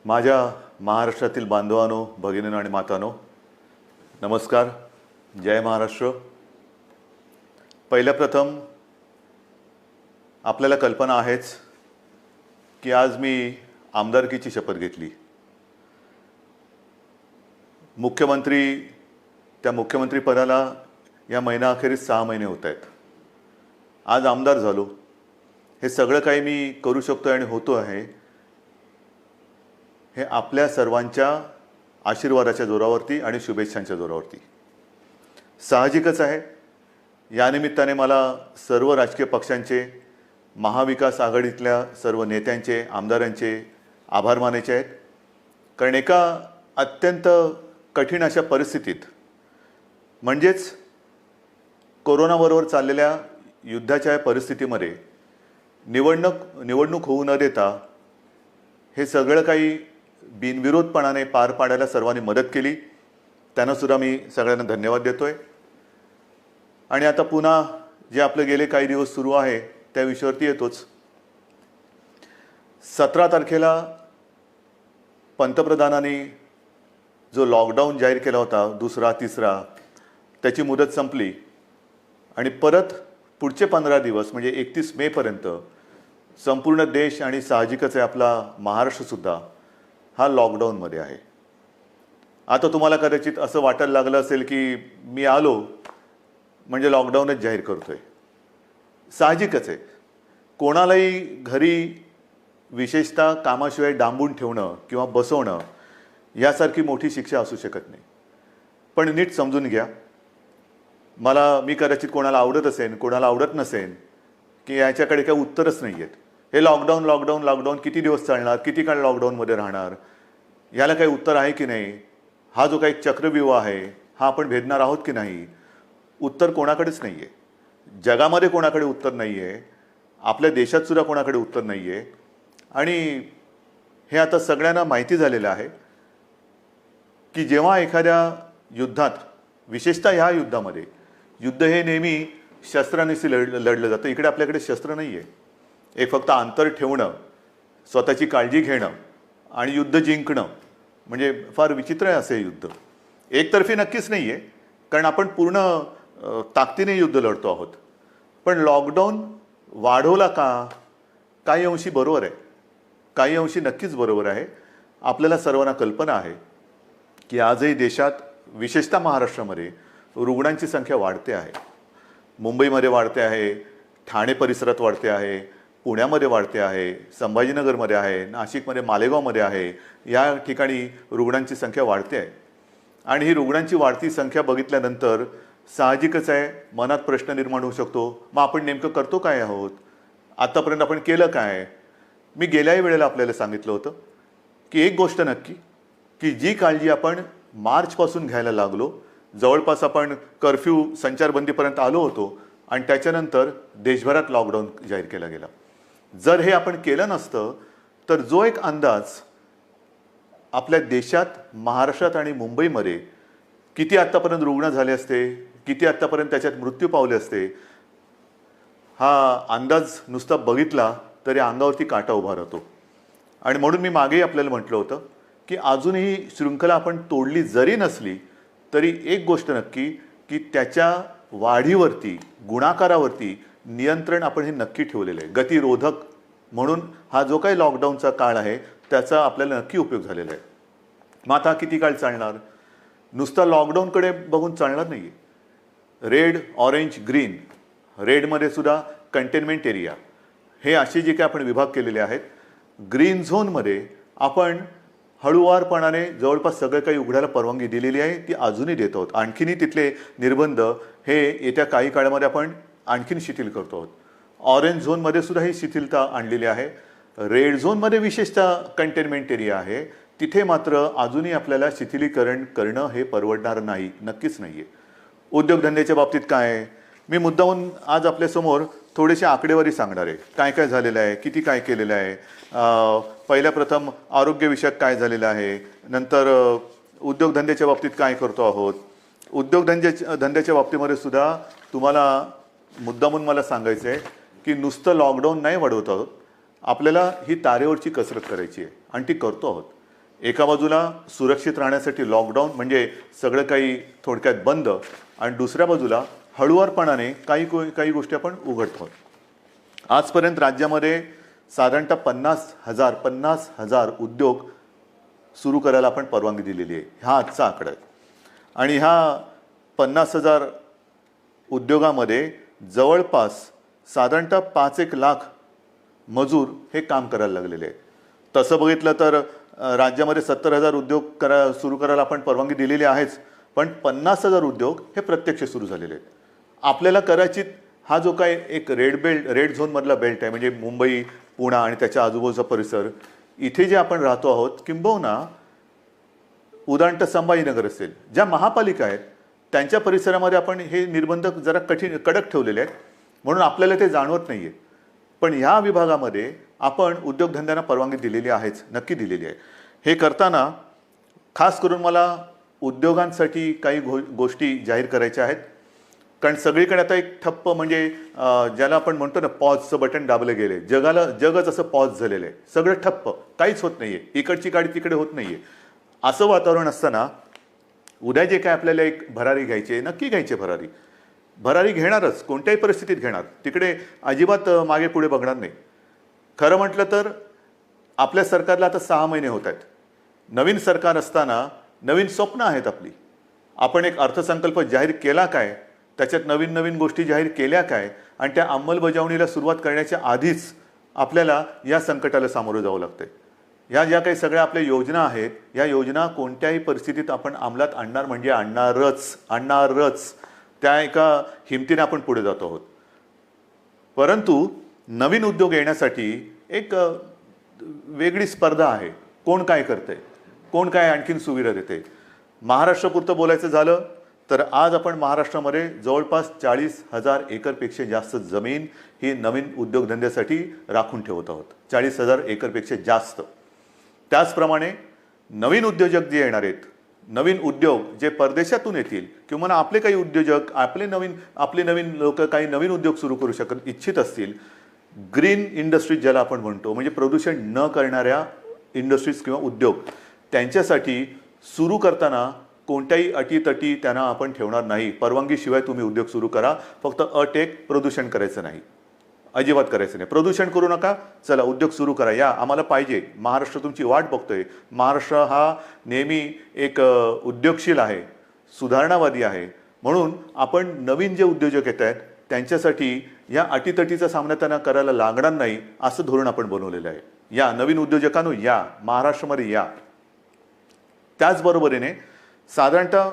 माझ्या महाराष्ट्रातील बांधवांनो, भगिनींनो आणि मातांनो, नमस्कार. जय महाराष्ट्र. पहिल्या प्रथम आपल्याला कल्पना आहेच की आज मी आमदारकीची शपथ घेतली. त्या मुख्यमंत्री पदाला या महिनाअखेरीस 6 महिने होत आहेत. आज आमदार झालो. हे सगळं काही मी करू शकतो आणि होतो आहे हे आपल्या सर्वांच्या आशीर्वादाच्या जोरावरती आणि शुभेच्छांच्या जोरावरती. साहजिकच आहे, या निमित्ताने मला सर्व राजकीय पक्षांचे, महाविकास आघाडीतल्या सर्व नेत्यांचे, आमदारांचे आभार मानायचे आहेत. कारण एका अत्यंत कठीण अशा परिस्थितीत, म्हणजेच कोरोनाबरोबर चाललेल्या युद्धाच्या परिस्थितीमध्ये निवडणूक होऊ न देता हे सगळं काही बिनविरोधपणाने पार पाडायला सर्वांनी मदत केली. त्यांनासुद्धा मी सगळ्यांना धन्यवाद देतोय. आणि आता पुन्हा जे आपले गेले काही दिवस सुरू आहे त्या विषयावरती येतोच. 17 तारखेला पंतप्रधानांनी जो लॉकडाऊन जाहीर केला होता, दुसरा तिसरा, त्याची मुदत संपली आणि परत पुढचे 15 दिवस म्हणजे 31 मेपर्यंत संपूर्ण देश आणि साहजिकच आहे आपला महाराष्ट्रसुद्धा हा लॉकडाऊनमध्ये आहे. आता तुम्हाला कदाचित असं वाटायला लागलं असेल की मी आलो म्हणजे लॉकडाऊनच जाहीर करतोय. साहजिकच आहे, कोणालाही घरी विशेषतः कामाशिवाय डांबून ठेवणं किंवा बसवणं यासारखी मोठी शिक्षा असू शकत नाही. पण नीट समजून घ्या, मी कदाचित कोणाला आवडत असेल, कोणाला आवडत नसेल, की याच्याकडे काही उत्तरच नाही आहेत. हे लॉकडाऊन किती दिवस चालणार, किती काळ लॉकडाऊनमध्ये राहणार, याला काही उत्तर आहे की नाही, हा जो काही चक्रव्यूह आहे हा आपण भेदणार आहोत की नाही, उत्तर कोणाकडेच नाही आहे. जगामध्ये कोणाकडे उत्तर नाही आहे, आपल्या देशातसुद्धा कोणाकडे उत्तर नाही आहे. आणि हे आता सगळ्यांना माहिती झालेलं आहे की जेव्हा एखाद्या युद्धात, विशेषतः ह्या युद्धामध्ये, युद्ध हे नेहमी शस्त्रांनीच लढलं जातं. इकडे आपल्याकडे शस्त्र नाही आहे. एक फक्त अंतर ठेवणं, स्वतःची काळजी घेणं आणि युद्ध जिंकणं, म्हणजे फार विचित्र आहे असे युद्ध. एकतर्फी नक्कीच नाही आहे, कारण आपण पूर्ण ताकदीने युद्ध लढतो आहोत. पण लॉकडाऊन वाढवला का? काही अंशी बरोबर आहे, काही अंशी नक्कीच बरोबर आहे. आपल्याला सर्वांना कल्पना आहे की आजही देशात, विशेषतः महाराष्ट्रामध्ये रुग्णांची संख्या वाढते आहे. मुंबईमध्ये वाढते आहे, ठाणे परिसरात वाढते आहे, पुण्यामध्ये वाढते आहे, संभाजीनगरमध्ये आहे, नाशिकमध्ये, मालेगावमध्ये आहे. या ठिकाणी रुग्णांची संख्या वाढते आहे. आणि ही रुग्णांची वाढती संख्या बघितल्यानंतर साहजिकच आहे मनात प्रश्न निर्माण होऊ शकतो, मग आपण नेमकं करतो काय आहोत, आत्तापर्यंत आपण केलं काय? मी गेल्याही वेळेला आपल्याला सांगितलं होतं की एक गोष्ट नक्की, की जी काळजी आपण मार्चपासून घ्यायला लागलो, जवळपास आपण कर्फ्यू, संचारबंदीपर्यंत आलो होतो आणि त्याच्यानंतर देशभरात लॉकडाऊन जाहीर केला गेला. जर हे आपण केलं नसतं तर जो एक अंदाज आपल्या देशात, महाराष्ट्रात आणि मुंबईमध्ये किती आत्तापर्यंत रुग्ण झाले असते, किती आत्तापर्यंत त्याच्यात मृत्यू पावले असते, हा अंदाज नुसता बघितला तरी अंगावरती काटा उभा राहतो. आणि म्हणून मी मागेही आपल्याला म्हटलं होतं की अजूनही शृंखला आपण तोडली जरी नसली तरी एक गोष्ट नक्की, की त्याच्या वाढीवरती, गुणाकारावरती नियंत्रण आपण हे नक्की ठेवलेलं आहे. गतिरोधक म्हणून हा जो काही लॉकडाऊनचा काळ आहे त्याचा आपल्याला नक्की उपयोग झालेला आहे. मग आता किती काळ चालणार? नुसता लॉकडाऊनकडे बघून चालणार नाही. रेड, ऑरेंज, ग्रीन, रेडमध्ये सुद्धा कंटेनमेंट एरिया, हे असे जे काही आपण विभाग केलेले आहेत. ग्रीन झोनमध्ये आपण हळूवारपणाने जवळपास सगळं काही उघडायला परवानगी दिलेली आहे, ती अजूनही देत आहोत. आणखीनही तिथले निर्बंध हे येत्या काही काळामध्ये आपण आणखीन शिथिल करतो आहोत. ऑरेंज झोनमध्ये सुद्धा ही शिथिलता आणलेली आहे. रेड झोनमध्ये विशेषतः कंटेनमेंट एरिया आहे, तिथे मात्र अजूनही आपल्याला शिथिलीकरण करणं हे परवडणार नाही, नक्कीच नाही आहे. उद्योगधंद्याच्या बाबतीत काय आहे? मी मुद्दामून आज आपल्यासमोर थोडेसे आकडेवारी सांगणार आहे. काय काय झालेलं आहे, किती काय केलेलं आहे. पहिल्या प्रथम आरोग्यविषयक काय झालेलं आहे, नंतर उद्योगधंद्याच्या बाबतीत काय करतो आहोत. धंद्याच्या बाबतीमध्ये सुद्धा तुम्हाला मुद्दामून मला सांगायचं आहे की नुसतं लॉकडाऊन नाही वाढवत आहोत, आपल्याला ही तारेवरची कसरत करायची आहे आणि ती करतो आहोत. एका बाजूला सुरक्षित राहण्यासाठी लॉकडाऊन म्हणजे सगळं काही थोडक्यात बंद, आणि दुसऱ्या बाजूला हळुवारपणाने काही गोष्टी आपण उघडतो. आजपर्यंत राज्यामध्ये साधारणतः 50,000 उद्योग सुरू करायला आपण परवानगी दिलेली आहे. हा आजचा आकडा आहे. आणि ह्या 50,000 उद्योगामध्ये जवळपास साधारणतः 5-1 लाख मजूर हे काम करायला लागलेले आहेत. तसं बघितलं तर राज्यामध्ये 70,000 उद्योग सुरू करायला आपण परवानगी दिलेली आहेच, पण 50,000 उद्योग हे प्रत्यक्ष सुरू झालेले आहेत. आपल्याला कदाचित हा जो काय एक रेड झोनमधला बेल्ट आहे, म्हणजे मुंबई, पुणे आणि त्याच्या आजूबाजूचा परिसर, इथे जे आपण राहतो आहोत, किंबहुना उदाहरणतः संभाजीनगर असेल, ज्या महापालिका आहेत त्यांच्या परिसरामध्ये आपण हे निर्बंध जरा कडक ठेवलेले आहेत, म्हणून आपल्याला ते जाणवत नाही आहे. पण ह्या विभागामध्ये आपण उद्योगधंद्यांना परवानगी दिलेली आहेच, नक्की दिलेली आहे. हे करताना खास करून मला उद्योगांसाठी काही गोष्टी जाहीर करायच्या आहेत. कारण सगळीकडे आता एक ठप्प, म्हणजे ज्याला आपण म्हणतो ना, पॉजचं बटन दाबलं गेले, जगच असं पॉज झालेलं आहे, सगळं ठप्प, काहीच होत नाहीये, इकडची गाडी तिकडे होत नाहीये. असं वातावरण असताना उद्या जे काय आपल्याला एक भरारी घ्यायची, नक्की घ्यायची भरारी घेणारच, कोणत्याही परिस्थितीत घेणार, तिकडे अजिबात मागे पुढे बघणार नाही. खरं म्हटलं तर आपल्या सरकारला आता 6 महिने होत आहेत. नवीन सरकार असताना नवीन स्वप्न आहेत आपली. आपण एक अर्थसंकल्प जाहीर केला काय, त्याच्यात नवीन गोष्टी जाहीर केल्या काय, आणि त्या अंमलबजावणीला सुरुवात करण्याच्या आधीच आपल्याला या संकटाला सामोरं जावं लागतंय. ह्या ज्या काही सगळ्या आपल्या योजना आहेत, या योजना कोणत्याही परिस्थितीत आपण अंमलात आणणार म्हणजे आणणारच. त्या एका हिमतीने आपण पुढे जातो आहोत. परंतु नवीन उद्योग येण्यासाठी एक वेगळी स्पर्धा आहे. कोण काय करतंय, कोण काय आणखीन सुविधा देते. महाराष्ट्रापुरतं बोलायचं झालं तर आज आपण महाराष्ट्रामध्ये जवळपास 40,000 एकरपेक्षा जास्त जमीन ही नवीन उद्योगधंद्यासाठी राखून ठेवत आहोत. 40,000 एकरपेक्षा जास्त. त्याचप्रमाणे नवीन उद्योजक जे येणार आहेत, नवीन उद्योग जे परदेशातून येतील, किंवा आपले काही उद्योजक आपले नवीन लोक काही नवीन उद्योग सुरू करू इच्छित असतील, ग्रीन इंडस्ट्रीज ज्याला आपण म्हणतो, म्हणजे प्रदूषण न करणाऱ्या इंडस्ट्रीज किंवा उद्योग, त्यांच्यासाठी सुरू करताना कोणत्याही अटीतटी त्यांना आपण ठेवणार नाही. परवानगीशिवाय तुम्ही उद्योग सुरू करा, फक्त अट एक, प्रदूषण करायचं नाही, अजिबात करायचं नाही. प्रदूषण करू नका, चला उद्योग सुरू करा, या आम्हाला पाहिजे, महाराष्ट्र तुमची वाट बघतोय. महाराष्ट्र हा नेहमी एक उद्योगशील आहे, सुधारणावादी आहे, म्हणून आपण नवीन जे उद्योजक येत आहेत त्यांच्यासाठी या अटीतटीचा सामना त्यांना करायला लागणार नाही, असं धोरण आपण बनवलेलं आहे. या नवीन उद्योजकांनो, या महाराष्ट्रामध्ये या. त्याचबरोबरीने साधारणतः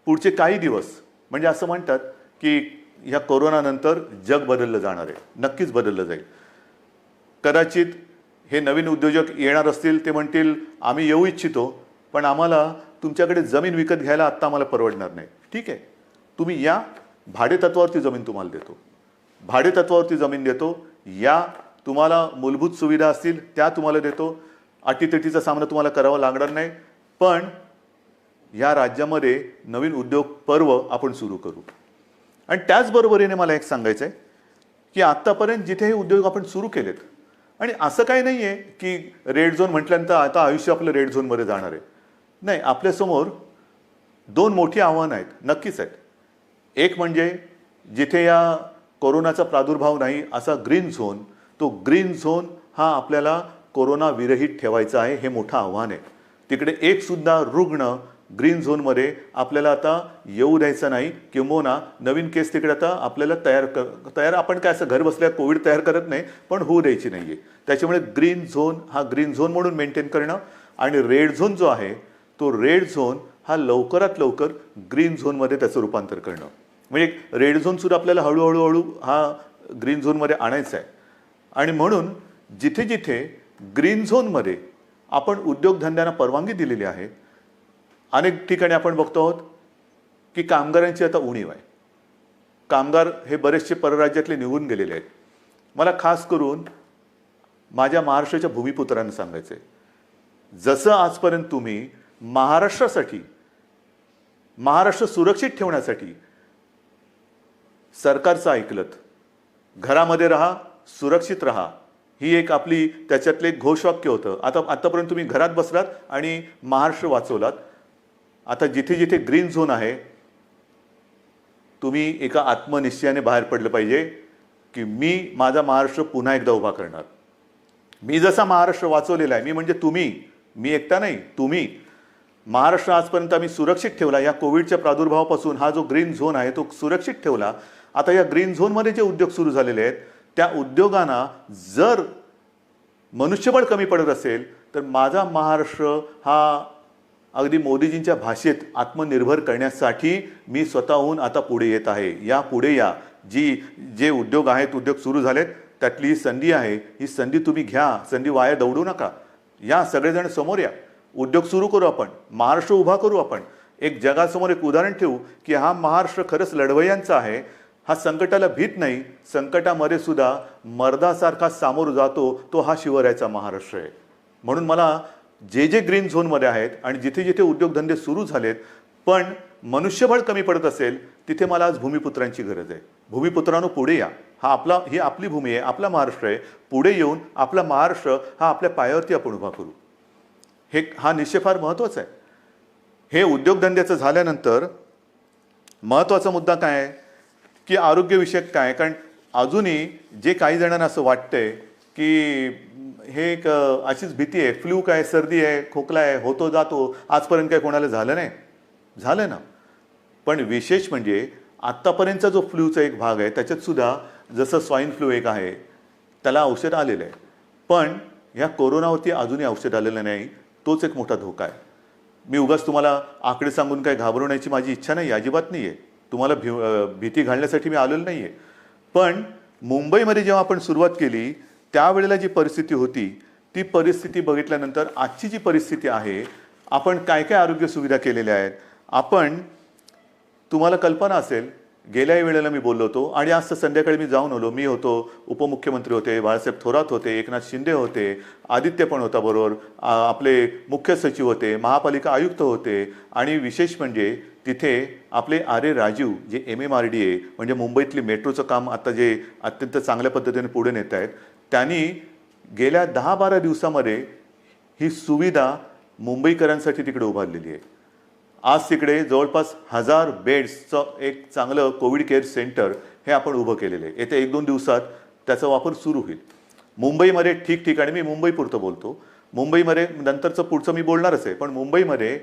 पुढचे काही दिवस, म्हणजे असं म्हणतात की ह्या कोरोनानंतर जग बदललं जाणार आहे, नक्कीच बदललं जाईल. कदाचित हे नवीन उद्योजक येणार असतील, ते म्हणतील आम्ही येऊ इच्छितो, पण आम्हाला तुमच्याकडे जमीन विकत घ्यायला आत्ता आम्हाला परवडणार नाही. ठीक आहे, तुम्ही या, भाडेतत्वावरती जमीन तुम्हाला देतो, भाडेतत्वावरती जमीन देतो, या, तुम्हाला मूलभूत सुविधा असतील त्या तुम्हाला देतो, अटीतटीचा सामना तुम्हाला करावा लागणार नाही. पण या राज्यामध्ये नवीन उद्योग पर्व आपण सुरू करू. आणि त्याचबरोबरीने मला एक सांगायचं आहे की आत्तापर्यंत जिथे हे उद्योग आपण सुरू केलेत, आणि असं काही नाही आहे की रेड झोन म्हटल्यानंतर आता आयुष्य आपलं रेड झोनमध्ये जाणार आहे, नाही. आपल्यासमोर 2 मोठी आव्हानं आहेत, नक्कीच आहेत. एक म्हणजे जिथे या कोरोनाचा प्रादुर्भाव नाही असा ग्रीन झोन, तो ग्रीन झोन हा आपल्याला कोरोना विरहित ठेवायचा आहे, हे मोठं आव्हान आहे. तिकडे एक सुद्धा रुग्ण ग्रीन झोनमध्ये आपल्याला आता येऊ द्यायचा नाही, किंबहुना नवीन केस तिकडे आता आपल्याला तयार आपण काय असं घर बसल्या कोविड तयार करत नाही, पण होऊ द्यायची नाही आहे. त्याच्यामुळे ग्रीन झोन हा ग्रीन झोन म्हणून मेंटेन करणं, आणि रेड झोन जो आहे तो रेड झोन हा लवकरात लवकर ग्रीन झोनमध्ये त्याचं रूपांतर करणं. म्हणजे रेड झोनसुद्धा आपल्याला हळूहळू हा ग्रीन झोनमध्ये आणायचा आहे. आणि म्हणून जिथे जिथे ग्रीन झोनमध्ये आपण उद्योगधंद्यांना परवानगी दिलेली आहे, अनेक ठिकाणी आपण बघतो आहोत की कामगारांची आता उणीव आहे. कामगार हे बरेचसे परराज्यातले निघून गेलेले आहेत. मला खास करून माझ्या महाराष्ट्राच्या भूमिपुत्रांना सांगायचं आहे, जसं आजपर्यंत तुम्ही महाराष्ट्रासाठी, महाराष्ट्र सुरक्षित ठेवण्यासाठी सरकारचं ऐकलत, घरामध्ये राहा, सुरक्षित राहा, ही एक आपली त्याच्यातले एक घोषवाक्य होतं. आतापर्यंत तुम्ही घरात बसलात आणि महाराष्ट्र वाचवलात. आता जिथे जिथे ग्रीन झोन आहे, तुम्ही एका आत्मनिश्चयाने बाहेर पडलं पाहिजे की मी माझा महाराष्ट्र पुन्हा एकदा उभा करणार. मी जसा महाराष्ट्र वाचवलेला आहे, मी म्हणजे तुम्ही, मी एकटा नाही, तुम्ही. महाराष्ट्र आजपर्यंत आम्ही सुरक्षित ठेवला. या कोविडच्या प्रादुर्भावापासून हा जो ग्रीन झोन आहे तो सुरक्षित ठेवला. आता या ग्रीन झोनमध्ये जे उद्योग सुरू झालेले आहेत त्या उद्योगांना जर मनुष्यबळ कमी पडत असेल तर माझा महाराष्ट्र हा अगदी मोदीजींच्या भाषेत आत्मनिर्भर करण्यासाठी मी स्वतःहून आता पुढे येत आहे. या पुढे या. जे उद्योग आहेत, उद्योग सुरू झालेत, त्यातली ही संधी आहे. ही संधी तुम्ही घ्या. संधी वाया दौडू नका. या सगळेजण समोर या. उद्योग सुरू करू आपण. महाराष्ट्र उभा करू आपण. एक जगासमोर एक उदाहरण ठेवू की हा महाराष्ट्र खरंच लढवय्यांचा आहे. हा संकटाला भीत नाही. संकटामध्ये सुद्धा मर्दासारखा सामोर जातो. तो हा शिवरायाचा महाराष्ट्र आहे. म्हणून मला जे ग्रीन झोनमध्ये आहेत आणि जिथे जिथे उद्योगधंदे सुरू झालेत पण मनुष्यबळ कमी पडत असेल तिथे मला आज भूमिपुत्रांची गरज आहे. भूमिपुत्रांनो पुढे या. ही आपली भूमी आहे, आपला महाराष्ट्र आहे. पुढे येऊन आपला महाराष्ट्र हा आपल्या पायावरती आपण उभा करू. हा निश्चय फार महत्त्वाचा आहे. हे उद्योगधंद्याचं झाल्यानंतर महत्त्वाचा मुद्दा काय आहे की आरोग्यविषयक काय. कारण अजूनही जे काही जणांना असं वाटतंय की हे एक अशीच भीती आहे, फ्लू काय, सर्दी आहे, खोकला आहे, होतो जातो, आजपर्यंत काय कोणाला झालं नाही. झालं ना. पण विशेष म्हणजे आत्तापर्यंतचा जो फ्लूचा एक भाग आहे त्याच्यात सुद्धा जसं स्वाईन फ्लू एक आहे त्याला औषध आलेलं आहे. पण ह्या कोरोनावरती अजूनही औषध आलेलं नाही. तोच एक मोठा धोका आहे. मी उगाच तुम्हाला आकडे सांगून काय घाबरवण्याची माझी इच्छा नाही, अजिबात नाही आहे. तुम्हाला भीती घालण्यासाठी मी आलेलो नाही आहे. पण मुंबईमध्ये जेव्हा आपण सुरुवात केली त्यावेळेला जी परिस्थिती होती ती परिस्थिती बघितल्यानंतर आजची जी परिस्थिती आहे, आपण काय काय आरोग्य सुविधा केलेल्या आहेत. तुम्हाला कल्पना असेल, गेल्याही वेळेला मी बोललो होतो आणि आज संध्याकाळी मी जाऊन आलो. मी होतो, उपमुख्यमंत्री होते, बाळासाहेब थोरात होते, एकनाथ शिंदे होते, आदित्य पण होता बरोबर, आपले मुख्य सचिव होते, महापालिका आयुक्त होते आणि विशेष म्हणजे तिथे आपले आर.ए. राजीव जे MMRDA म्हणजे मुंबईतली मेट्रोचं काम आता जे अत्यंत चांगल्या पद्धतीने पुढे नेत आहेत, त्यांनी गेल्या 10-12 दिवसामध्ये ही सुविधा मुंबईकरांसाठी तिकडे उभारलेली आहे. आज तिकडे जवळपास 1000 बेड्सचं एक चांगलं कोविड केअर सेंटर हे आपण उभं केलेलं आहे. येत्या 1-2 दिवसात त्याचा वापर सुरू होईल. मुंबईमध्ये ठिकठिकाणी, मी मुंबईपुरतं बोलतो, मुंबईमध्ये नंतरचं पुढचं मी बोलणारच आहे, पण मुंबईमध्ये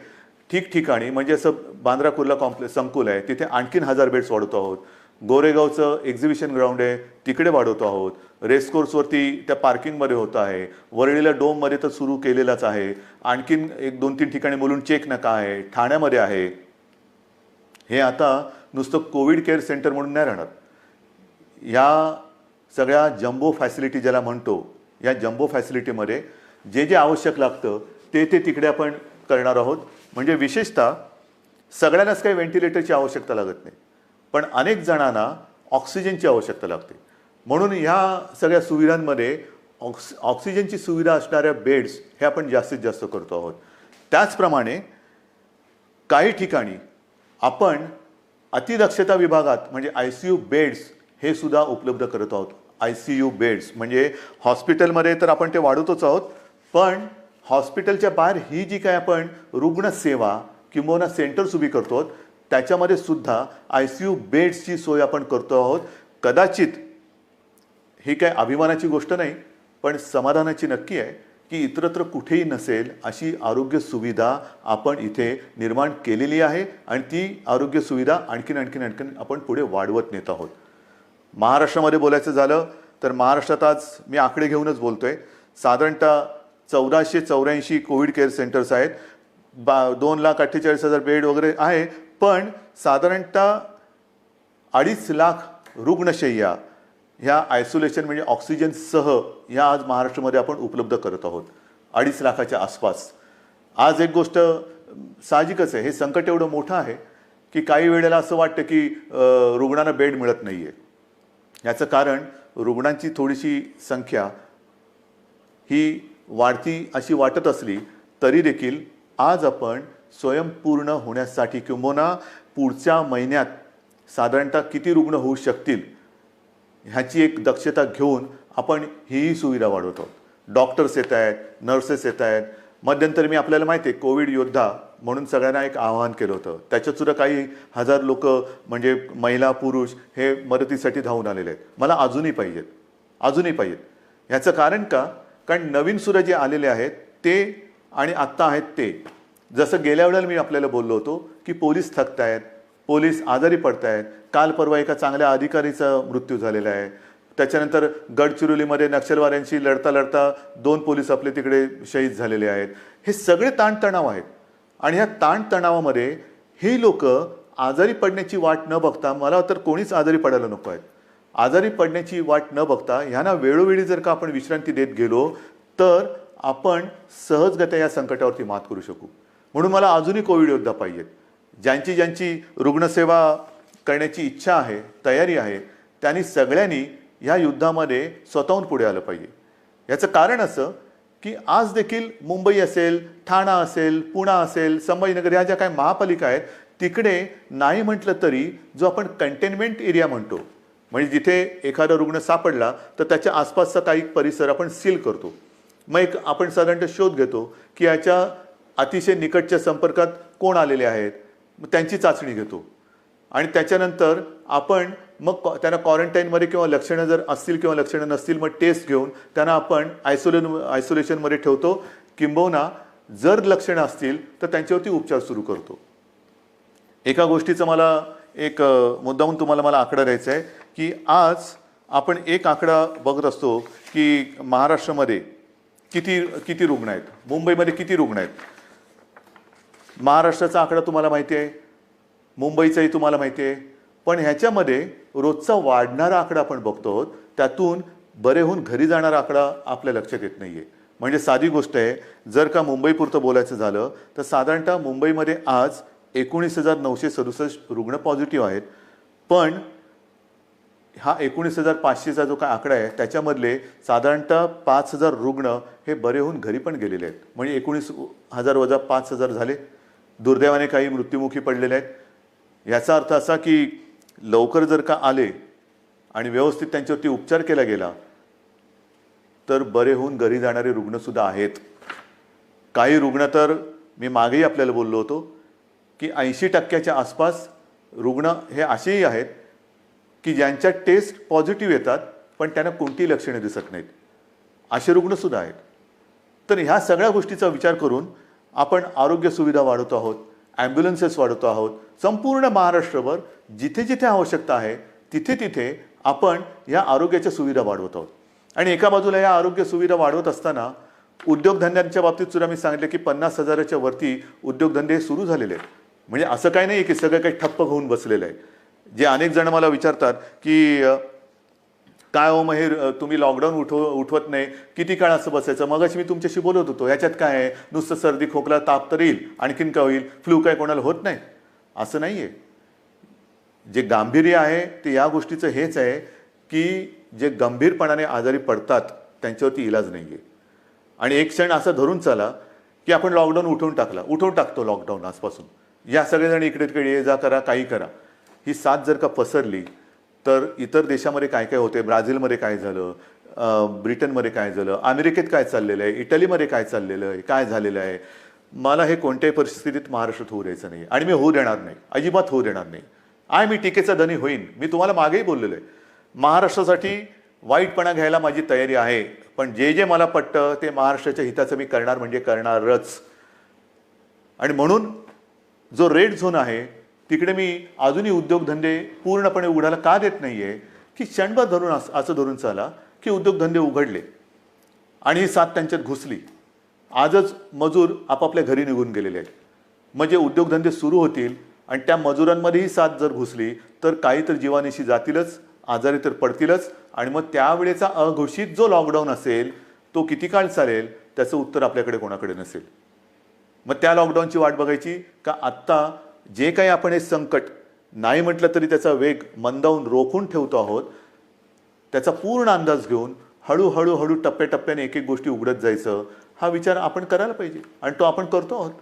ठिकठिकाणी म्हणजे असं बांद्रा कुर्ला कॉम्प्लेक्स संकुल आहे तिथे आणखीन 1000 बेड्स वाढवतो आहोत. गोरेगावचं एक्झिबिशन ग्राउंड आहे तिकडे वाढवतो आहोत. रेसकोर्सवरती त्या पार्किंगमध्ये होतं आहे. वरळीला डोममध्ये तर सुरू केलेलाच आहे. आणखीन 1-2-3 ठिकाणी मुलुंड चेक नका आहे, ठाण्यामध्ये आहे. हे आता नुसतं कोविड केअर सेंटर म्हणून नाही राहणार. या सगळ्या जम्बो फॅसिलिटी ज्याला म्हणतो, या जम्बो फॅसिलिटीमध्ये जे आवश्यक लागतं ते तिकडे आपण करणार आहोत. म्हणजे विशेषतः सगळ्यांनाच काही व्हेंटिलेटरची आवश्यकता लागत नाही, पण अनेक जणांना ऑक्सिजनची आवश्यकता लागते. म्हणून ह्या सगळ्या सुविधांमध्ये ऑक्सिजनची सुविधा असणाऱ्या बेड्स हे आपण जास्तीत जास्त करतो आहोत. त्याचप्रमाणे काही ठिकाणी आपण अतिदक्षता विभागात म्हणजे ICU बेड्स हे सुद्धा उपलब्ध करत आहोत. ICU बेड्स म्हणजे हॉस्पिटलमध्ये तर आपण ते वाढवतोच आहोत, पण हॉस्पिटलच्या बाहेर ही जी काय आपण रुग्णसेवा किंवा सेंटर्स उभी करतो त्याच्यामध्ये सुद्धा ICU बेड्सची सोय आपण करतो आहोत. कदाचित ही काय अभिमानाची गोष्ट नाही, पण समाधानाची नक्की आहे की इतरत्र कुठेही नसेल अशी आरोग्य सुविधा आपण इथे निर्माण केलेली आहे आणि ती आरोग्य सुविधा आणखीन आपण पुढे वाढवत नेत आहोत. महाराष्ट्रामध्ये बोलायचं झालं तर महाराष्ट्रात आज मी आकडे घेऊनच बोलतोय, साधारणतः 1484 कोविड केअर सेंटर्स आहेत. 2,48,000 बेड वगैरे आहे, पण साधारणतः 2.5 लाख रुग्णशय्या ह्या आयसोलेशन म्हणजे ऑक्सिजनसह ह्या आज महाराष्ट्रामध्ये आपण उपलब्ध करत आहोत. 2.5 लाखाच्या आसपास. आज एक गोष्ट साहजिकच आहे, हे संकट एवढं मोठं आहे की काही वेळेला असं वाटतं की रुग्णांना बेड मिळत नाही आहे. याचं कारण रुग्णांची थोडीशी संख्या ही वाढती अशी वाटत असली तरी देखील आज आपण स्वयंपूर्ण होण्यासाठी किंबहुना पुढच्या महिन्यात साधारणतः किती रुग्ण होऊ शकतील ह्याची एक दक्षता घेऊन आपण हीही सुविधा वाढवत आहोत. डॉक्टर्स येत आहेत, नर्सेस येत आहेत. मध्यंतरी मी आपल्याला माहिती आहे कोविड योद्धा म्हणून सगळ्यांना एक आवाहन केलं होतं. त्याच्यात सुद्धा काही हजार लोक म्हणजे महिला पुरुष हे मदतीसाठी धावून आलेले आहेत. मला अजूनही पाहिजेत. ह्याचं कारण का? कारण नवीन सुद्धा जे आलेले आहेत ते आणि आत्ता आहेत ते, जसं गेल्या वेळेला मी आपल्याला बोललो होतो की पोलीस थकत आहेत, पोलीस आजारी पडत आहेत. काल परवा एका चांगल्या अधिकारीचा मृत्यू झालेला आहे. त्याच्यानंतर गडचिरोलीमध्ये नक्षलवाद्यांशी लढता लढता 2 पोलीस आपले तिकडे शहीद झालेले आहेत. हे सगळे ताणतणाव आहेत आणि ह्या ताणतणावामध्ये ही लोक आजारी पडण्याची वाट न बघता, मला तर कोणीच आजारी पडायला नको आहेत, आजारी पडण्याची वाट न बघता ह्यांना वेळोवेळी जर का आपण विश्रांती देत गेलो तर आपण सहजगत्या या संकटावरती मात करू शकू. म्हणून मला अजूनही कोविड योद्धा पाहिजेत. ज्यांची रुग्णसेवा करण्याची इच्छा आहे, तयारी आहे, त्यांनी सगळ्यांनी ह्या युद्धामध्ये स्वतःहून पुढे आलं पाहिजे. याचं कारण असं की आज देखील मुंबई असेल, ठाणा असेल, पुणा असेल, संभाजीनगर ह्या ज्या काही महापालिका आहेत तिकडे नाही म्हटलं तरी जो आपण कंटेनमेंट एरिया म्हणतो, म्हणजे जिथे एखादा रुग्ण सापडला तर त्याच्या आसपासचा काही परिसर आपण सील करतो. मग एक आपण साधारणतः शोध घेतो की याच्या अतिशय निकटच्या संपर्कात कोण आलेले आहेत, मग त्यांची चाचणी घेतो आणि त्याच्यानंतर आपण मग त्यांना क्वारंटाईनमध्ये किंवा लक्षणं जर असतील किंवा लक्षणं नसतील मग टेस्ट घेऊन त्यांना आपण आयसोलेशनमध्ये ठेवतो. किंबहुना जर लक्षणं असतील तर त्यांच्यावरती उपचार सुरू करतो. एका गोष्टीचं मला एक मुद्दाहून तुम्हाला मला आकडा द्यायचा आहे की आज आपण एक आकडा बघत असतो की महाराष्ट्रामध्ये किती रुग्ण आहेत, मुंबईमध्ये किती रुग्ण आहेत. महाराष्ट्राचा आकडा तुम्हाला माहिती आहे, मुंबईचाही तुम्हाला माहिती आहे, पण ह्याच्यामध्ये रोजचा वाढणारा आकडा आपण बघतो आहोत. त्यातून बरे होऊन घरी जाणारा आकडा आपल्या लक्षात येत नाही आहे. म्हणजे साधी गोष्ट आहे, जर का मुंबईपुरतं बोलायचं झालं तर साधारणतः मुंबईमध्ये आज 19,967 रुग्ण पॉझिटिव्ह आहेत. पण हा 19,500चा जो काय आकडा आहे त्याच्यामधले साधारणतः 5,000 रुग्ण हे बरे होऊन घरी पण गेलेले आहेत. म्हणजे 19,000 वजा 5,000 झाले. दुर्दैवाने काही मृत्युमुखी पडलेले आहेत. याचा अर्थ असा की लवकर जर का आले आणि व्यवस्थित त्यांच्यावरती उपचार केला गेला तर बरे होऊन घरी जाणारे रुग्णसुद्धा आहेत. काही रुग्ण तर मी मागेही आपल्याला बोललो होतो की 80% आसपास रुग्ण हे असेही आहेत की ज्यांच्या टेस्ट पॉझिटिव्ह येतात पण त्यांना कोणतीही लक्षणे दिसत नाहीत. असे रुग्णसुद्धा आहेत. तर ह्या सगळ्या गोष्टीचा विचार करून आपण आरोग्य सुविधा वाढवतो आहोत, ॲम्ब्युलन्सेस वाढवतो आहोत. संपूर्ण महाराष्ट्रभर जिथे जिथे आवश्यकता आहे तिथे तिथे आपण ह्या आरोग्याच्या सुविधा वाढवत आहोत. आणि एका बाजूला या आरोग्य सुविधा वाढवत असताना उद्योगधंद्यांच्या बाबतीत सुद्धा मी सांगितलं की 50,000च्या वरती उद्योगधंदे सुरू झालेले आहेत. म्हणजे असं काही नाही की सगळं काही ठप्प होऊन बसलेलं आहे. जे अनेक जण मला विचारतात की काय हो मग हे तुम्ही लॉकडाऊन उठवत नाही, किती काळ असं बसायचं. मगाशी मी तुमच्याशी बोलत होतो, ह्याच्यात काय आहे, नुसतं सर्दी खोकला ताप तर येईल, आणखीन काय होईल, फ्लू काय कोणाला होत नाही असं नाही आहे. जे गांभीर्य आहे ते या गोष्टीचं हेच आहे की जे गंभीरपणाने आजारी पडतात त्यांच्यावरती इलाज नाही आहे. आणि एक क्षण असं धरून चाला की आपण लॉकडाऊन उठवून टाकतो लॉकडाऊन आजपासून. या सगळेजण इकडे तिकडे ये जा करा, काही करा. ही साथ जर का पसरली तर इतर देशामध्ये काय काय होते, ब्राझीलमध्ये काय झालं, ब्रिटनमध्ये काय झालं, अमेरिकेत काय चाललेलं आहे, इटलीमध्ये काय चाललेलं आहे, काय झालेलं आहे. मला हे कोणत्याही परिस्थितीत महाराष्ट्रात होऊ द्यायचं नाही आणि मी होऊ देणार नाही, अजिबात होऊ देणार नाही. मी टीकेचा धनी होईन. मी तुम्हाला मागेही बोललेलो आहे, महाराष्ट्रासाठी वाईटपणा घ्यायला माझी तयारी आहे. पण जे मला पटतं ते महाराष्ट्राच्या हिताचं मी करणार म्हणजे करणारच. आणि म्हणून जो रेड झोन आहे तिकडे मी अजूनही उद्योगधंदे पूर्णपणे उघडायला का देत नाही आहे की क्षणभर धरून असं धरून चाला की उद्योगधंदे उघडले आणि ही साथ त्यांच्यात घुसली. आजच मजूर आपापल्या घरी निघून गेलेले आहेत. म्हणजे उद्योगधंदे सुरू होतील आणि त्या मजुरांमध्येही साथ जर घुसली तर काही तर जीवानिशी जातीलच, आजारी तर पडतीलच. आणि मग त्यावेळेचा अघोषित जो लॉकडाऊन असेल तो किती काळ चालेल त्याचं उत्तर आपल्याकडे कोणाकडे नसेल. मग त्या लॉकडाऊनची वाट बघायची का आत्ता जे काही आपण हे संकट नाही म्हटलं तरी त्याचा वेग मंदावून रोखून ठेवतो आहोत, त्याचा पूर्ण अंदाज घेऊन हळूहळू टप्प्याटप्प्याने एक एक गोष्टी उघडत जायचं हा विचार आपण करायला पाहिजे. आणि तो आपण करतो आहोत.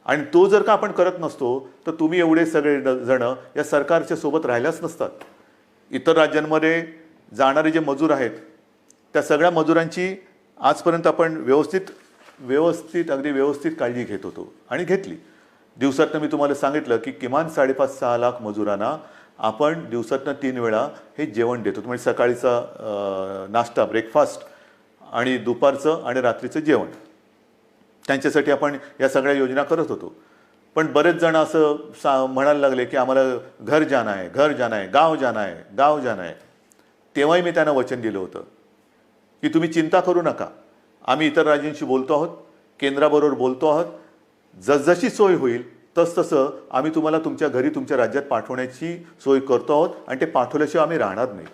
आणि तो जर का आपण करत नसतो तर तुम्ही एवढे सगळे जण या सरकारच्या सोबत राहिल्याच नसतात. इतर राज्यांमध्ये जाणारे जे मजूर आहेत त्या सगळ्या मजुरांची आजपर्यंत आपण अगदी व्यवस्थित काळजी घेत होतो आणि घेतली. दिवसातनं मी तुम्हाला सांगितलं की किमान 5.5-6 लाख मजुरांना आपण दिवसातनं 3 वेळा हे जेवण देतो. म्हणजे सकाळीचा नाश्ता ब्रेकफास्ट आणि दुपारचं आणि रात्रीचं जेवण, त्यांच्यासाठी आपण या सगळ्या योजना करत होतो. पण बरेच जण असं म्हणायला लागले की आम्हाला घर जाना आहे, गाव जाना आहे. तेव्हाही मी त्यांना वचन दिलं होतं की तुम्ही चिंता करू नका, आम्ही इतर राज्यांशी बोलतो आहोत, केंद्राबरोबर बोलतो आहोत, जसजशी सोय होईल तसतसं आम्ही तुम्हाला तुमच्या घरी तुमच्या राज्यात पाठवण्याची सोय करतो आहोत आणि ते पाठवल्याशिवाय आम्ही राहणार नाही.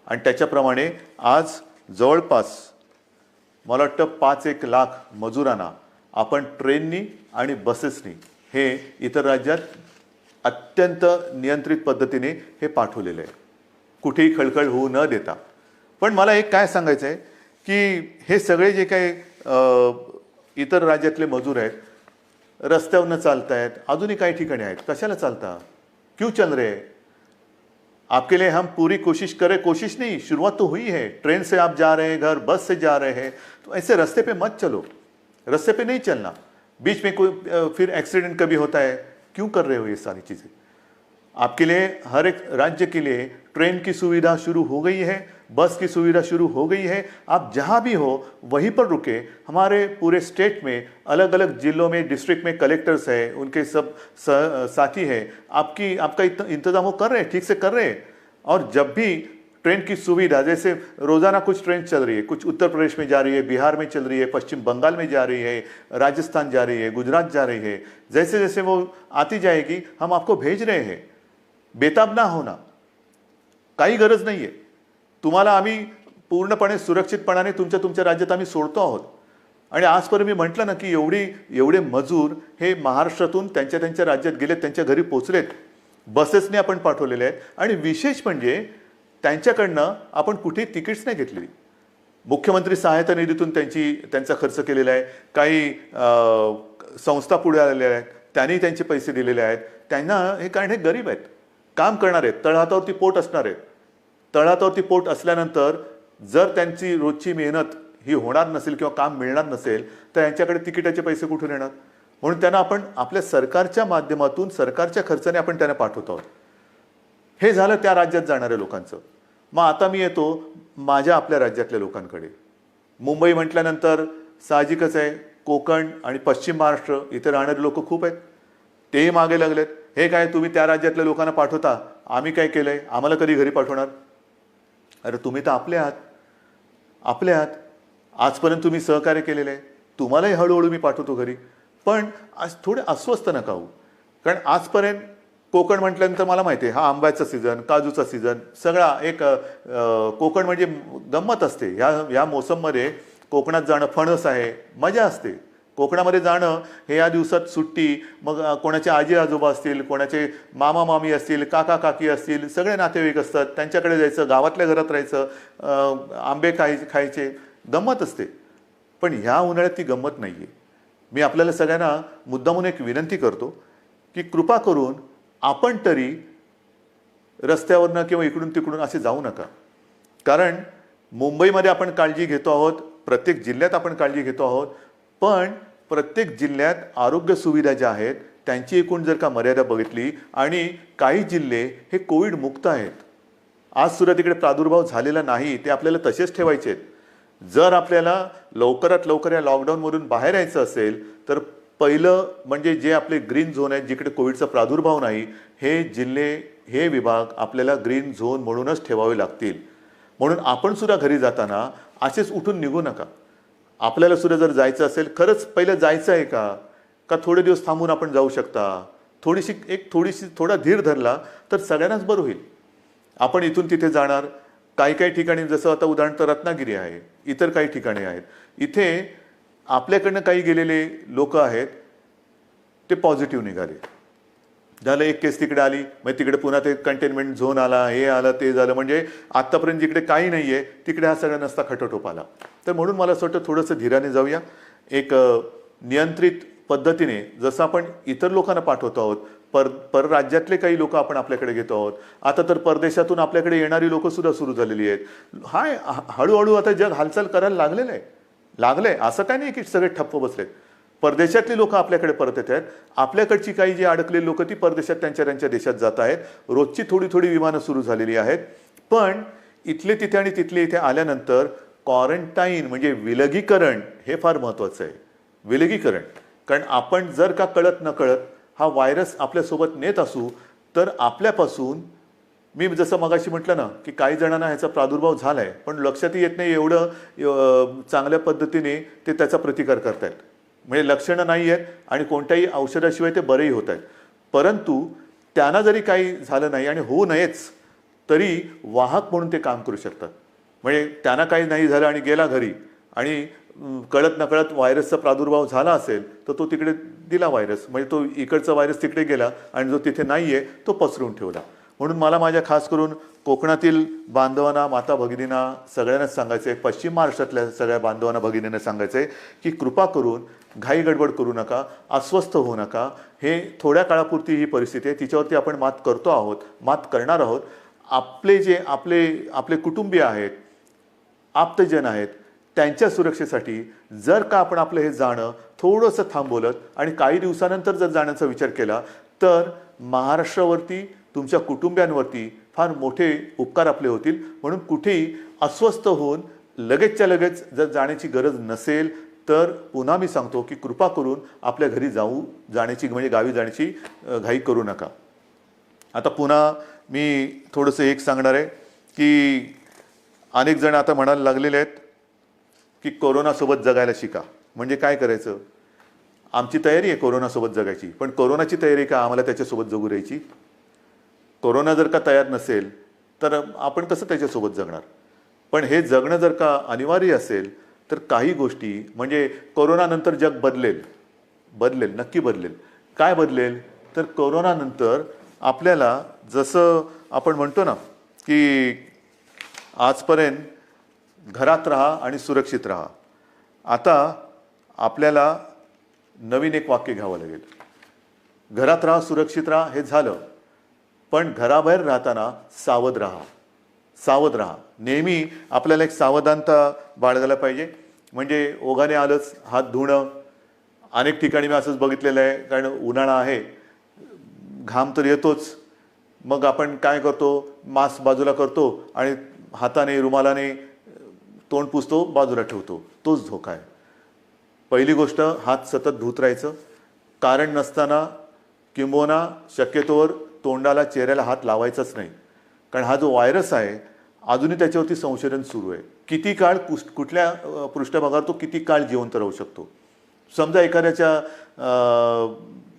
आणि त्याच्याप्रमाणे आज जवळपास मला वाटतं 5-1 लाख मजुरांना आपण ट्रेननी आणि बसेसनी हे इतर राज्यात अत्यंत नियंत्रित पद्धतीने हे पाठवलेलं आहे, कुठेही खळखळ होऊ न देता. पण मला एक काय सांगायचं आहे की हे सगळे जे काही इतर राज्यातले मजूर आहेत, रस्त्यावरनं चालत आहेत, अजूनही काही ठिकाणी आहेत, कशाला चालता, क्यों चल रहे? आपके लिए हम पूरी कोशिश करें, कोशिश नहीं, शुरुआत तो हुई है. ट्रेन से आप जा रहे हैं घर, बस से जा रहे हैं, तो ऐसे रास्ते पे मत चलो, रास्ते पे नहीं चलना. बीच में कोई फिर एक्सीडेंट कभी होता है, क्यों कर रहे हो ये सारी चीज़ें? आपके लिए हर एक राज्य के लिए ट्रेन की सुविधा शुरू हो गई है, बस की सुविधा शुरू हो गई है. आप जहाँ भी हो वहीं पर रुके. हमारे पूरे स्टेट में अलग अलग जिलों में डिस्ट्रिक्ट में कलेक्टर्स हैं, उनके सब साथी हैं, आपका इंतजाम वो कर रहे हैं, ठीक से कर रहे हैं. और जब भी ट्रेन की सुविधा, जैसे रोज़ाना कुछ ट्रेन चल रही है, कुछ उत्तर प्रदेश में जा रही है, बिहार में चल रही है, पश्चिम बंगाल में जा रही है, राजस्थान जा रही है, गुजरात जा रही है, जैसे जैसे वो आती जाएगी हम आपको भेज रहे हैं. बेताब ना होना, काही गरज नाही आहे. तुम्हाला आम्ही पूर्णपणे सुरक्षितपणाने तुमच्या राज्यात आम्ही सोडतो आहोत. आणि आजपर्यंत मी म्हटलं ना की एवढे मजूर हे महाराष्ट्रातून त्यांच्या राज्यात गेलेत, त्यांच्या घरी पोचलेत, बसेसने आपण पाठवलेले आहेत. आणि विशेष म्हणजे त्यांच्याकडनं आपण कुठेही तिकीट्स नाही घेतलेली. मुख्यमंत्री सहायता निधीतून त्यांचा खर्च केलेला आहे. काही संस्था पुढे आलेल्या आहेत, त्यांनी त्यांचे पैसे दिलेले आहेत. त्यांना हे, कारण हे गरीब आहेत, काम करणार आहेत, तळहातावरती पोट असणार आहेत. तळहातावरती पोट असल्यानंतर जर त्यांची रोजची मेहनत ही होणार नसेल किंवा काम मिळणार नसेल तर यांच्याकडे तिकिटाचे पैसे कुठून येणार? म्हणून त्यांना आपण आपल्या सरकारच्या माध्यमातून, सरकारच्या खर्चाने आपण त्यांना पाठवतो आहोत. हे झालं त्या राज्यात जाणाऱ्या लोकांचं. मग आता मी येतो माझ्या आपल्या राज्यातल्या लोकांकडे. मुंबई म्हटल्यानंतर साहजिकच आहे, कोकण आणि पश्चिम महाराष्ट्र इथे राहणारे लोक खूप आहेत. तेही मागे लागलेत. हे काय तुम्ही त्या राज्यातल्या लोकांना पाठवता, आम्ही काय केलंय, आम्हाला कधी घरी पाठवणार? अरे तुम्ही तर आपले आहात. आजपर्यंत तुम्ही सहकार्य केलेलं आहे, तुम्हालाही हळूहळू मी पाठवतो घरी. पण आज थोडे अस्वस्थ नका होऊ. कारण आजपर्यंत कोकण म्हटल्यानंतर मला माहिती आहे, हा आंब्याचा सीझन, काजूचा सीझन, सगळा एक कोकण म्हणजे गंमत असते. ह्या मोसममध्ये कोकणात जाणं, फणस आहे, मजा असते. कोकणामध्ये जाणं हे या दिवसात सुट्टी, मग कोणाचे आजी आजोबा असतील, कोणाचे मामा मामी असतील, काका काकी असतील, सगळे नातेवाईक असतात, त्यांच्याकडे जायचं, गावातल्या घरात राहायचं, आंबे खायचे, गंमत असते. पण ह्या उन्हाळ्यात ती गंमत नाही आहे. मी आपल्याला सगळ्यांना मुद्दामून एक विनंती करतो की कृपा करून आपण तरी रस्त्यावरनं किंवा इकडून तिकडून असे जाऊ नका. कारण मुंबईमध्ये आपण काळजी घेतो आहोत, प्रत्येक जिल्ह्यात आपण काळजी घेतो आहोत, पण प्रत्येक जिल्ह्यात आरोग्य सुविधा ज्या आहेत त्यांची एकूण जर का मर्यादा बघितली, आणि काही जिल्हे हे कोविड मुक्त आहेत, आज सुद्धा तिकडे प्रादुर्भाव झालेला नाही, ते आपल्याला तसेच ठेवायचे आहेत. जर आपल्याला लवकरात लवकर या लॉकडाऊनमधून बाहेर यायचं असेल तर पहिलं म्हणजे जे आपले ग्रीन झोन आहेत, जिकडे कोविडचा प्रादुर्भाव नाही, हे जिल्हे, हे विभाग आपल्याला ग्रीन झोन म्हणूनच ठेवावे लागतील. म्हणून आपण सुद्धा घरी जाताना असेच उठून निघू नका. आपल्याला सुद्धा जर जायचं असेल, खरंच पहिलं जायचं आहे का थोडे दिवस थांबून आपण जाऊ शकता, थोडा धीर धरला तर सगळ्यांनाच बरं होईल. आपण इथून तिथे जाणार, काही ठिकाणी जसं आता उदाहरण तर रत्नागिरी आहे, इतर काही ठिकाणी आहेत, इथे आपल्याकडनं काही गेलेले लोक आहेत, ते पॉझिटिव्ह निघाले. झालं, एक केस तिकडे आली, मग तिकडे पुन्हा ते कंटेनमेंट झोन आला, हे आलं, ते झालं. म्हणजे आत्तापर्यंत जिकडे काही नाही आहे तिकडे हा सगळा नसता खटोटोप आला. तर म्हणून मला असं वाटतं थोडंसं धीराने जाऊया. एक नियंत्रित पद्धतीने जसं आपण इतर लोकांना पाठवतो आहोत परराज्यातले काही लोक आपण आपल्याकडे घेतो आहोत. आता तर परदेशातून आपल्याकडे येणारी लोक सुद्धा सुरू झालेली आहेत. हळूहळू आता जग हालचाल करायला लागलंय. असं काय नाही की सगळे ठप्प बसलेत. परदेशातली लोक आपल्याकडे परत येत आहेत. आपल्याकडची काही जी अडकलेली लोक ती परदेशात त्यांच्या देशात जात आहेत. रोजची थोडी विमानं सुरू झालेली आहेत. पण इथले तिथे आणि तिथले इथे आल्यानंतर क्वारंटाईन म्हणजे विलगीकरण हे फार महत्वाचं आहे. विलगीकरण, कारण आपण जर का कळत नकळत हा व्हायरस आपल्यासोबत नेत असू तर आपल्यापासून, मी जसं मगाशी म्हटलं ना की काही जणांना ह्याचा प्रादुर्भाव झालाय पण लक्षातही येत नाही एवढं चांगल्या पद्धतीने ते त्याचा प्रतिकार करतायत. म्हणजे लक्षणं नाही आहेत आणि कोणत्याही औषधाशिवाय ते बरेही होत आहेत. परंतु त्यांना जरी काही झालं नाही आणि होऊ नयेच तरी वाहक म्हणून ते काम करू शकतात. म्हणजे त्यांना काही नाही झालं आणि गेला घरी आणि कळत नकळत व्हायरसचा प्रादुर्भाव झाला असेल तर तो तिकडे दिला व्हायरस, म्हणजे तो इकडचा व्हायरस तिकडे गेला आणि जो तिथे नाही आहे तो पसरून ठेवला. म्हणून मला माझ्या खास करून कोकणातील बांधवांना, माता भगिनींना सगळ्यांनाच सांगायचं आहे, पश्चिम महाराष्ट्रातल्या सगळ्या बांधवांना भगिनींना सांगायचं आहे की कृपा करून घाई गडबड करू नका, अस्वस्थ होऊ नका. हे थोड्या काळापुरती ही परिस्थिती आहे, तिच्यावरती आपण मात करतो आहोत, मात करणार आहोत. आपले कुटुंबीय आहेत, आप्तजन आहेत, त्यांच्या सुरक्षेसाठी जर का आपण आपलं हे जाणं थोडंसं थांबवलं आणि काही दिवसानंतर जर जाण्याचा विचार केला तर महाराष्ट्रावरती, तुमच्या कुटुंबियांवरती फार मोठे उपकार आपले होतील. म्हणून कुठेही अस्वस्थ होऊन लगेचच्या लगेच जर जाण्याची गरज नसेल तर पुन्हा मी सांगतो की कृपा करून आपल्या घरी जाण्याची म्हणजे गावी जाण्याची घाई करू नका. आता पुन्हा मी थोडंसं एक सांगणार आहे की अनेक जण आता म्हणायला लागलेले आहेत की कोरोनासोबत जगायला शिका. म्हणजे काय करायचं? आमची तयारी आहे कोरोनासोबत जगायची, पण कोरोनाची तयारी का आम्हाला त्याच्यासोबत जगू द्यायची? कोरोना जर का तयार नसेल तर आपण कसं त्याच्यासोबत जगणार? पण हे जगणं जर का अनिवार्य असेल तर काही गोष्टी, म्हणजे कोरोनानंतर जग बदलेल, नक्की बदलेल. काय बदलेल? तर कोरोनानंतर आपल्याला जसं आपण म्हणतो ना की आजपर्यंत घरात राहा आणि सुरक्षित राहा, आता आपल्याला नवीन एक वाक्य घ्यावं लागेल. घरात राहा, सुरक्षित राहा हे झालं, पण घराबाहेर राहताना सावध राहा. नेहमी आपल्याला एक सावधानता बाळगायला पाहिजे. म्हणजे ओघाने आलंच हात धुणं. अनेक ठिकाणी मी असंच बघितलेलं आहे, कारण उन्हाळा आहे, घाम तर येतोच, मग आपण काय करतो, मास्क बाजूला करतो आणि हाताने रुमालाने तोंड पुसतो, बाजूला ठेवतो. तोच धोका आहे. पहिली गोष्ट, हात सतत धुत राहायचं. कारण नसताना किंबहुना शक्यतोवर तोंडाला, चेहऱ्याला हात लावायचाच नाही. कारण हा जो व्हायरस आहे अजूनही त्याच्यावरती संशोधन सुरू आहे. किती काळ कुठल्या पृष्ठभागावर तो किती काळ जिवंत राहू शकतो. समजा एखाद्याच्या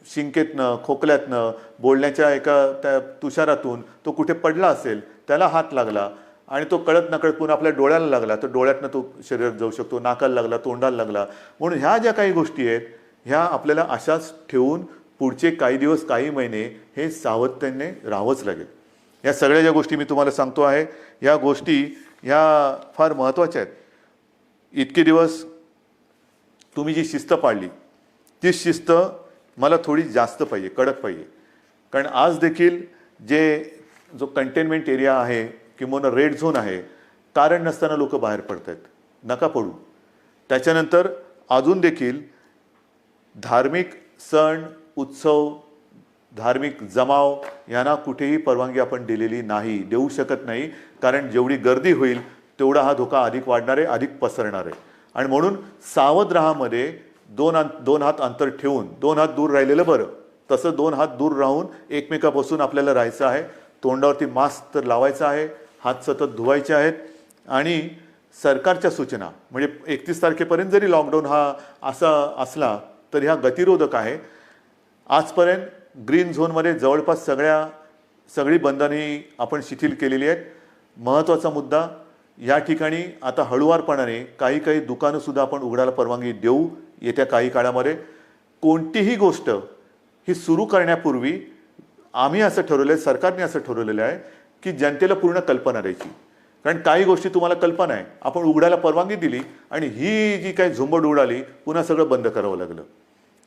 शिंकेतनं, खोकल्यातनं, बोलण्याच्या एका त्या तुषारातून तो कुठे पडला असेल, त्याला हात लागला आणि तो कळत नकळत पुन्हा आपल्या डोळ्याला लागला तर डोळ्यातनं तो शरीरात जाऊ शकतो, नाकाला लागला, तोंडाला लागला. म्हणून ह्या ज्या काही गोष्टी आहेत ह्या आपल्याला अशाच ठेवून पुढचे काही दिवस, काही महिने हे सावधतेने राहावंच लागेल. या सगळ्या ज्या गोष्टी मी तुम्हाला सांगतो आहे, या गोष्टी ह्या फार महत्त्वाच्या आहेत. इतके दिवस तुम्ही जी शिस्त पाळली ती शिस्त मला थोडी जास्त पाहिजे, कडक पाहिजे. कारण आज देखील जो कंटेनमेंट एरिया आहे किंवा रेड झोन आहे, कारण नसताना लोक बाहेर पडत आहेत. नका पडू. त्याच्यानंतर अजून देखील धार्मिक सण, उत्सव, धार्मिक जमाव यांना कुठेही परवानगी आपण दिलेली नाही, देऊ शकत नाही. कारण जेवढी गर्दी होईल तेवढा हा धोका अधिक वाढणार आहे, अधिक पसरणार आहे. आणि म्हणून सावध राहामध्ये दोन हात अंतर ठेवून, 2 हात दूर राहिलेलं बरं. तसं 2 हात दूर राहून एकमेकापासून आपल्याला राहायचं आहे. तोंडावरती मास्क तर लावायचा आहे, हात सतत धुवायचे आहेत. आणि सरकारच्या सूचना, म्हणजे 31 तारखेपर्यंत जरी लॉकडाऊन हा असा असला तरी हा गतिरोधक आहे. आजपर्यंत ग्रीन झोनमध्ये जवळपास सगळी बंधने आपण शिथिल केलेली आहेत. महत्त्वाचा मुद्दा, या ठिकाणी आता हळुवारपणाने काही दुकानंसुद्धा आपण उघडायला परवानगी देऊ येत्या काही काळामध्ये. कोणतीही गोष्ट ही सुरू करण्यापूर्वी आम्ही असं ठरवलं आहे, सरकारने असं ठरवलेलं आहे की जनतेला पूर्ण कल्पना द्यायची. कारण काही गोष्टी तुम्हाला कल्पना आहे, आपण उघडायला परवानगी दिली आणि ही जी काही झुंबड उडाली पुन्हा सगळं बंद करावं लागलं.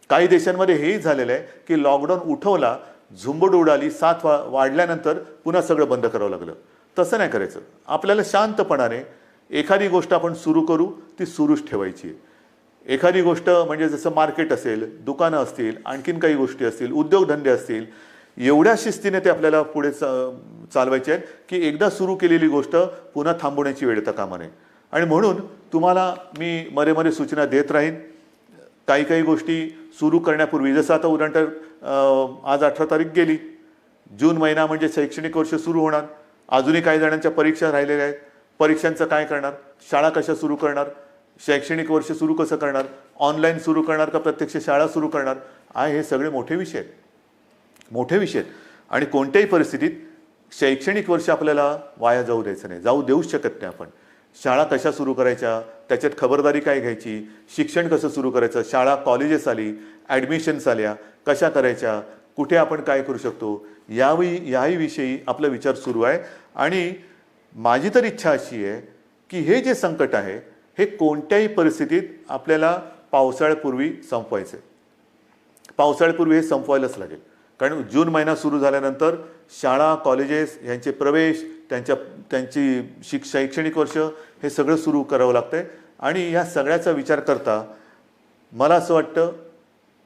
काही देशांमध्ये हेही झालेलं आहे की लॉकडाऊन उठवला झुंबड उडाली, साथ वाढल्यानंतर पुन्हा सगळं बंद करावं लागलं. तसं नाही करायचं. आपल्याला शांतपणाने एखादी गोष्ट आपण सुरू करू, ती सुरूच ठेवायची. एखादी गोष्ट म्हणजे जसं मार्केट असेल, दुकानं असतील, आणखीन काही गोष्टी असतील, उद्योगधंदे असतील, एवढ्या शिस्तीने ते आपल्याला पुढे चालवायचे आहेत की एकदा सुरू केलेली गोष्ट पुन्हा थांबवण्याची वेळ येता कामा नये. आणि म्हणून तुम्हाला मी मध्ये सूचना देत राहीन. काही काही गोष्टी सुरू करण्यापूर्वी, जसं आता उदाहरणार्थ आज 18 तारीख गेली, जून महिना म्हणजे शैक्षणिक वर्ष सुरू होणार. अजूनही काही जणांच्या परीक्षा राहिलेल्या आहेत. परीक्षांचं काय करणार, शाळा कशा सुरू करणार, शैक्षणिक वर्ष सुरू कसं करणार, ऑनलाईन सुरू करणार का प्रत्यक्ष शाळा सुरू करणार, हे सगळे मोठे विषय आहेत. मोठे विषय आहेत. आणि कोणत्याही परिस्थितीत शैक्षणिक वर्ष आपल्याला वाया जाऊ द्यायचं नाही, जाऊ देऊच शकत नाही आपण. शाळा कशा सुरू करायच्या, त्याच्यात खबरदारी काय घ्यायची, शिक्षण कसं सुरू करायचं, शाळा कॉलेजेस आली, ॲडमिशन्स आल्या, कशा करायच्या, कुठे आपण काय करू शकतो, याही विषयी आपला विचार सुरू आहे. आणि माझी तर इच्छा अशी आहे की हे जे संकट आहे हे कोणत्याही परिस्थितीत आपल्याला पावसाळ्यापूर्वी संपवायचं आहे. पावसाळ्यापूर्वी हे संपवायलाच लागेल. कारण जून महिना सुरू झाल्यानंतर शाळा कॉलेजेस यांचे प्रवेश, त्यांची शैक्षणिक वर्ष हे सगळं सुरू करावं लागतं आहे. आणि या सगळ्याचा विचार करता मला असं वाटतं,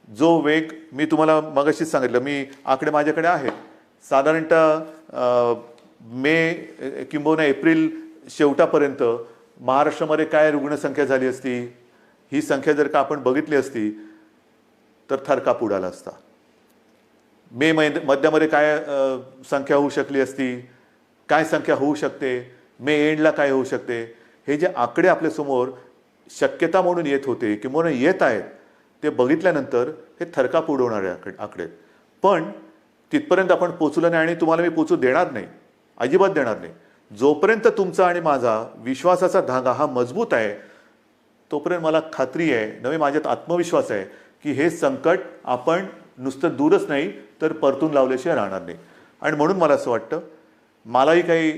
जो वेग मी तुम्हाला मगाशीच सांगितलं, मी आकडे माझ्याकडे आहेत, साधारणतः मे किंबहुना एप्रिल शेवटापर्यंत महाराष्ट्रामध्ये काय रुग्णसंख्या झाली असती, ही संख्या जर का आपण बघितली असती तर थरकाप उडाला असता. मे मध्यामध्ये काय संख्या होऊ शकली असती, काय संख्या होऊ शकते, मे एंडला काय होऊ शकते, हे जे आकडे आपल्यासमोर शक्यता म्हणून येत होते किंवा येत आहेत, ते बघितल्यानंतर हे थरकाप उडवणारे आकडे. पण तिथपर्यंत आपण पोचलो नाही आणि तुम्हाला मी पोचू देणार नाही, अजिबात देणार नाही. जोपर्यंत तुमचा आणि माझा विश्वासाचा धागा हा मजबूत आहे, तोपर्यंत मला खात्री आहे, नवे माझ्यात आत्मविश्वास आहे की हे संकट आपण नुसतं दूरच नाही तर परतून लावल्याशिवाय राहणार नाही. आणि म्हणून मला असं वाटतं, मलाही काही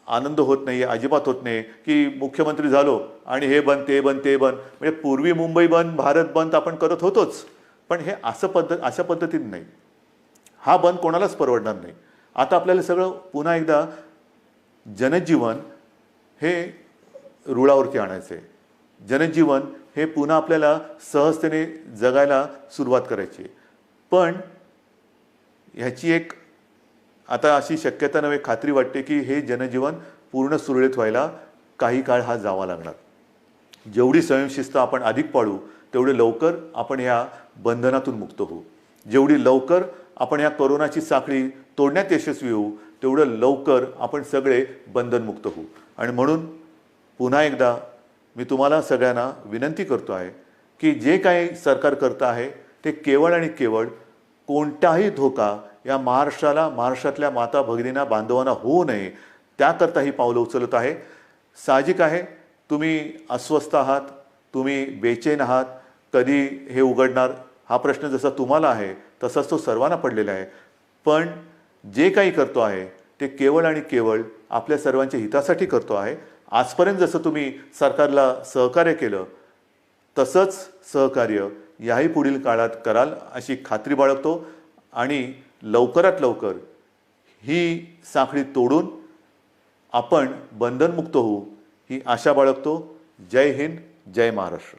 आनंद होत नाही, अजिबात होत नाही की मुख्यमंत्री झालो आणि हे बंद ते बंद ते बंद. म्हणजे पूर्वी मुंबई बंद, भारत बंद आपण करत होतोच, पण हे अशा पद्धतीने नाही. हा बंद कोणालाच परवडणार नाही. आता आपल्याला सगळं पुन्हा एकदा जनजीवन हे रुळावरती आणायचं आहे. जनजीवन हे पुन्हा आपल्याला सहजतेने जगायला सुरुवात करायची आहे. पण ह्याची एक आता अशी शक्यता नव्हे, खात्री वाटते की हे जनजीवन पूर्ण सुरळीत व्हायला काही काळ हा जावा लागणार. जेवढी स्वयंशिस्त आपण अधिक पाळू, तेवढे लवकर आपण ह्या बंधनातून मुक्त होऊ. जेवढी लवकर आपण या कोरोनाची साखळी तोडण्यात यशस्वी होऊ, तेवढं लवकर आपण सगळे बंधनमुक्त होऊ. आणि म्हणून पुन्हा एकदा मी तुम्हाला सगळ्यांना विनंती करतो आहे की जे काही सरकार करतं आहे ते केवळ आणि केवळ कोणताही धोका या महाराष्ट्राला, महाराष्ट्रातल्या माता भगिनींना, बांधवांना होऊ नये, त्याकरता ही पावलं उचलत आहे. साहजिक आहे, तुम्ही अस्वस्थ आहात, तुम्ही बेचैन आहात, कधी हे उघडणार हा प्रश्न जसा तुम्हाला आहे तसाच तो सर्वांना पडलेला आहे. पण जे काही करतो आहे ते केवळ आणि केवळ आपल्या सर्वांच्या हितासाठी करतो आहे. आजपर्यंत जसं तुम्ही सरकारला सहकार्य केलं तसंच सहकार्य याही पुढील काळात कराल अशी खात्री बाळगतो. आणि लवकरात लवकर ही साखळी तोडून आपण बंधनमुक्त होऊ ही आशा बाळगतो. जय हिंद, जय महाराष्ट्र.